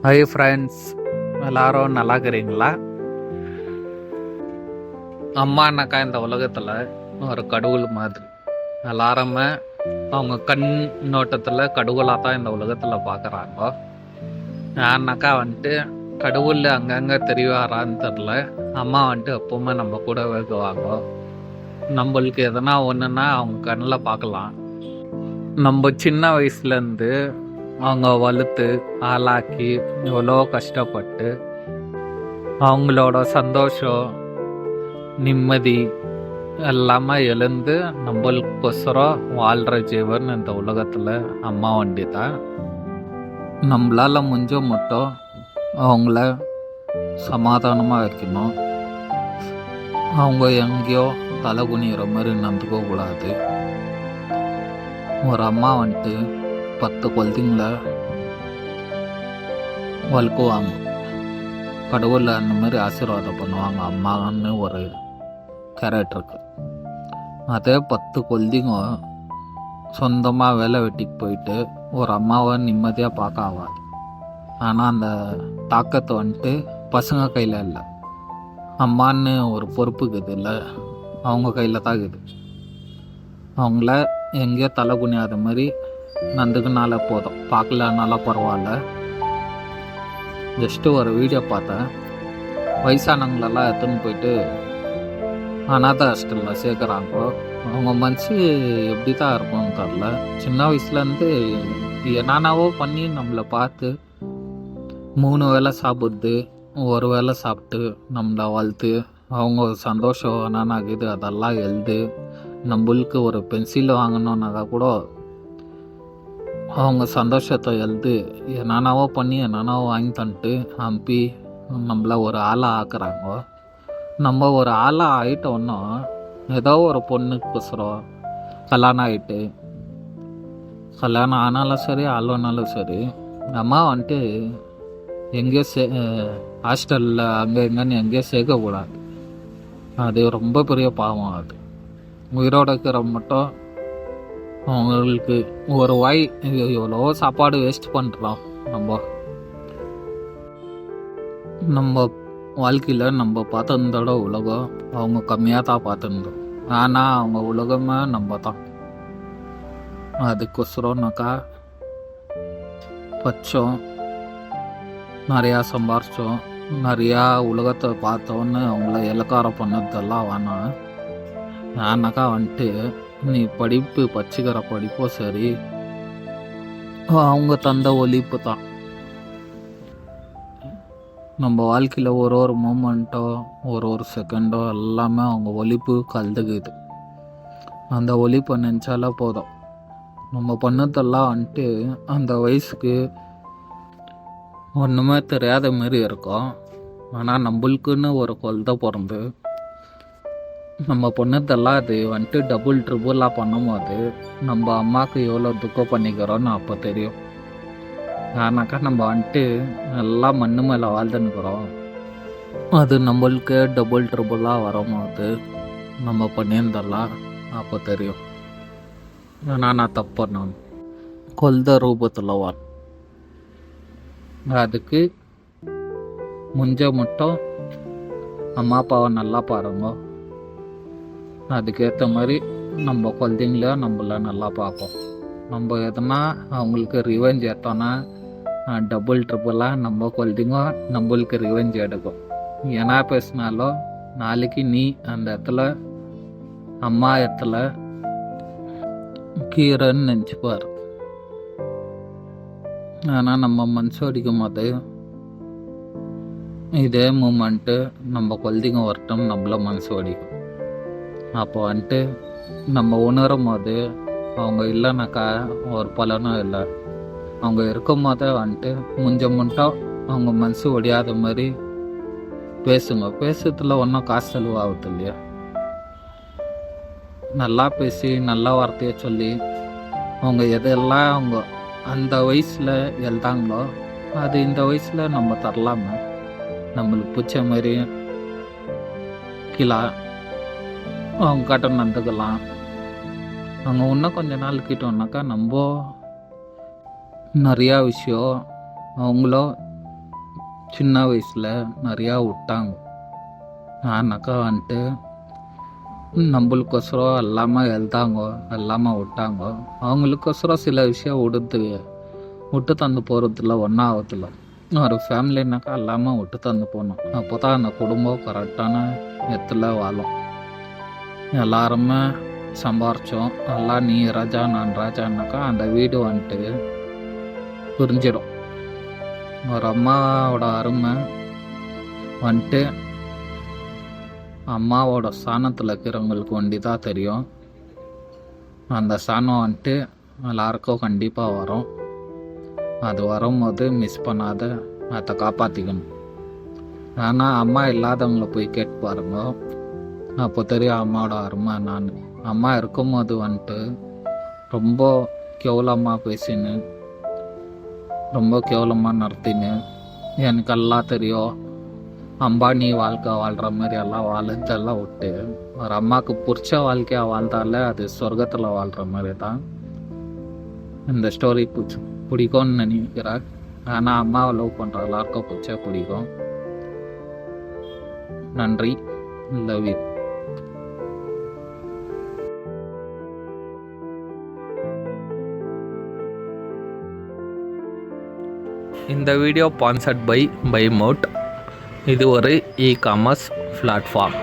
Hi friends, எல்லாரும் நல்லா இருக்கிறீங்களா? அம்மானாக்கா இந்த உலகத்தில் ஒரு கடவுள் மாதிரி. எல்லாருமே அவங்க கண் நோட்டத்தில் கடவுளாக தான் இந்த உலகத்தில் பார்க்குறாங்க. ஏன்னாக்கா கடவுள் அங்கங்கே தெரியவாரான்னு தெரில. அம்மா எப்பவுமே நம்ம கூட வைக்குவாங்க. நம்மளுக்கு எதனா ஒன்றுன்னா அவங்க கண்ணில் பார்க்கலாம். நம்ம சின்ன வயசுலேருந்து அவங்க வளர்த்து ஆளாக்கி எவ்வளோ கஷ்டப்பட்டு அவங்களோட சந்தோஷம் நிம்மதி எல்லாமே எழுந்து நம்மளுக்கொசரம் வாழ்கிற ஜீவன் இந்த உலகத்தில் அம்மா தான். நம்மளால் முடிஞ்ச மட்டும் அவங்கள சமாதானமாக வைக்கணும். அவங்க எங்கேயோ தலை குனிகிற மாதிரி நடந்துக்கக்கூடாது. ஒரு அம்மா 10 குழந்தைங்கள வளர்க்குவாங்க. கடவுள் அந்த மாதிரி ஆசீர்வாதம் பண்ணுவாங்க அம்மான்னு ஒரு கேரக்டருக்கு. அதே 10 குழந்தைங்க சொந்தமாக வேலை வெட்டிக்கு போயிட்டு ஒரு அம்மாவை நிம்மதியாக பார்க்க ஆகாது. ஆனால் அந்த தாக்கத்தை பசங்க கையில் இல்லை, அம்மான்னு ஒரு பொறுப்பு இருக்குது இல்லை, அவங்க கையில் தான் இருக்குது. அவங்கள எங்கேயோ தலை குனியாத மாதிரி நந்துக்குனால போதும், பார்க்கலனால பரவாயில்ல. ஜஸ்ட்டு ஒரு வீடியோ பார்த்தேன். வயசானவங்களெல்லாம் எடுத்துன்னு போயிட்டு அனாதை ஹாஸ்டலில் சேர்க்குறாங்க. அவங்க மனசு எப்படி தான் இருக்கும்னு தெரில. சின்ன வயசுலேருந்து என்னென்னவோ பண்ணி நம்மளை பார்த்து 3 வேளை சாப்பிட்றது, ஒரு வேளை சாப்பிட்டு நம்மளை வளர்த்து அவங்க சந்தோஷம் என்னென்னாக்குது அதெல்லாம் எழுது. நம்மளுக்கு ஒரு பென்சில் வாங்கணுன்னாக்கா கூட அவங்க சந்தோஷத்தை எழுது என்னென்னவோ பண்ணி என்னென்னவோ வாங்கி தந்துட்டு அனுப்பி நம்மளை ஒரு ஆளாக ஆக்குறாங்க. நம்ம ஒரு ஆளாக ஆகிட்டோன்னா ஏதோ ஒரு பொண்ணுக்கோசரம் கல்யாணம் ஆகிட்டு, கல்யாணம் ஆனாலும் சரி ஆளனாலும் சரி, அம்மா எங்கேயோ ஹாஸ்டலில் அங்கே எங்கேன்னு எங்கேயோ சேர்க்கக்கூடாது. அது ரொம்ப பெரிய பாவம். அது உயிரோட இருக்கிற மட்டும் அவங்களுக்கு ஒரு வாய் எவ்வளோ சாப்பாடு வேஸ்ட் பண்ணுறோம். நம்ம வாழ்க்கையில் நம்ம பார்த்துருந்தோட உலகம் அவங்க கம்மியாக தான் பார்த்துருந்தோம். ஆனால் அவங்க உலகமே நம்ம தான். அதுக்கொசரம்னாக்கா பச்சோம், நிறையா சம்பாரிச்சோம், நிறையா உலகத்தை பார்த்தோன்னு அவங்கள இலக்காரம் பண்ணதெல்லாம் வேணாம். ஏன்னாக்கா நீ படிப்பு பச்சுக்கிற படிப்போ சரி, அவங்க தந்த ஒழிப்பு தான். நம்ம வாழ்க்கையில் ஒரு மூமெண்ட்டோ ஒரு செகண்டோ எல்லாமே அவங்க ஒழிப்பு கலந்துக்குது. அந்த ஒழிப்பை நினச்சாலே போதும். நம்ம பண்ணதெல்லாம் அந்த வயசுக்கு ஒன்றுமே தெரியாத மாரி இருக்கும். ஆனால் நம்மளுக்குன்னு ஒரு குழந்தை பிறந்து நம்ம பொண்ணதெல்லாம் அது டபுள் ட்ரிபிளாக பண்ணும்போது நம்ம அம்மாவுக்கு எவ்வளோ துக்கம் பண்ணிக்கிறோன்னு அப்போ தெரியும். ஆனாக்கா நம்ம எல்லாம் மண்ணு மேலே வாழ்ந்துன்னுக்குறோம். அது நம்மளுக்கு டபுள் ட்ரிபிளாக வரும்போது நம்ம பண்ணியிருந்தெல்லாம் அப்போ தெரியும். ஆனால் நான் தப்பு பண்ணேன், கொல்த ரூபத்தில் அதுக்கு முடிஞ்ச மட்டும் அம்மா அப்பாவை நல்லா பாருங்க. அதுக்கேற்ற மாதிரி நம்ம குழந்தைங்கள நம்மள நல்லா பார்ப்போம். நம்ம எதுனா அவங்களுக்கு ரிவெஞ்ச் எடுத்தோன்னா டபுள் ட்ரிபிளாக நம்ம குழந்தைங்க நம்மளுக்கு ரிவெஞ்ச் எடுக்கும். ஏன்னா பேசினாலும் நாளைக்கு நீ அந்த இடத்துல அம்மா இடத்துல கீரைன்னு நினச்சிப்பார். ஆனால் நம்ம மனசு அடிக்கும் போது இதே மூமெண்ட்டு நம்ம குழந்தைங்க வரட்டும் நம்மள மனசு அடிக்கும். அப்போ நம்ம உணரும் போது அவங்க இல்லைனாக்கா ஒரு பலனும் இல்லை. அவங்க இருக்கும் போதே முடிஞ்ச மட்டும் அவங்க மனசு ஒடியாத மாதிரி பேசுங்க. பேசுறதுல ஒன்றும் காசு செலவாகுது இல்லையா? நல்லா பேசி நல்ல வார்த்தையை சொல்லி அவங்க எதெல்லாம் அவங்க அந்த வயசில் எழுதாங்களோ அது இந்த வயசில் நம்ம தரலாமா? நம்மளுக்கு பிடிச்ச மாதிரி கிலா அவங்க கிட்ட நடந்துக்கலாம். அவங்க இன்னும் கொஞ்ச நாள் கிட்டோம்னாக்கா நம்ம நிறையா விஷயம் அவங்களோ சின்ன வயசில் நிறையா விட்டாங்க. ஆனாக்கா வந்துட்டு நம்மளுக்கோசரம் எல்லாமே எழுதாங்க, எல்லாமே விட்டாங்க. அவங்களுக்கோசரம் சில விஷயம் விட்டு தந்து போகிறதில்ல, ஒன்றா ஆகுதில்ல. ஒரு ஃபேமிலினாக்கா எல்லாமே விட்டு தந்து போகணும். அப்போ தான் அந்த குடும்பம் கரெக்டான இடத்துல வாழும். எல்லாருமே சம்பாரித்தோம், எல்லாம் நீ ராஜா நான் ராஜானாக்கா அந்த வீடு வந்துட்டு புரிஞ்சிடும். ஒரு அம்மாவோட அருமை வந்துட்டு அம்மாவோட ஸ்தானத்தில் இருக்கிறவங்களுக்கு ஒண்டி தான் தெரியும். அந்த ஸ்தானம் வந்துட்டு எல்லாருக்கும் கண்டிப்பாக வரும். அது வரும்போது மிஸ் பண்ணாத அதை காப்பாற்றிக்கணும். ஆனால் அம்மா இல்லாதவங்கள போய் கேட்டு பாருங்க, அப்போ தெரியும் அம்மாவோட அருமை. நான் அம்மா இருக்கும்போது வந்துட்டு ரொம்ப கேவலமாக பேசின்னு, ரொம்ப கேவலமாக நடத்தின்னு, எனக்கு எல்லாம் தெரியும், அம்பானி வாழ்க்கை வாழ்கிற மாதிரி எல்லாம் வாழ்ந்தெல்லாம் விட்டு ஒரு அம்மாவுக்கு பிடிச்ச வாழ்க்கையாக வாழ்ந்தாலே அது சொர்க்கத்தில் வாழ்கிற மாதிரி தான். இந்த ஸ்டோரி பிடிக்கும்னு நினைக்கிறேன். ஆனால் அம்மாவை லவ் பண்ணுற எல்லாருக்கும் பிடிக்கும். நன்றி. Love you. இந்த வீடியோ ஸ்பான்சர்ட் பை மோட். இது ஒரு இ-காமர்ஸ் பிளாட்ஃபார்ம்.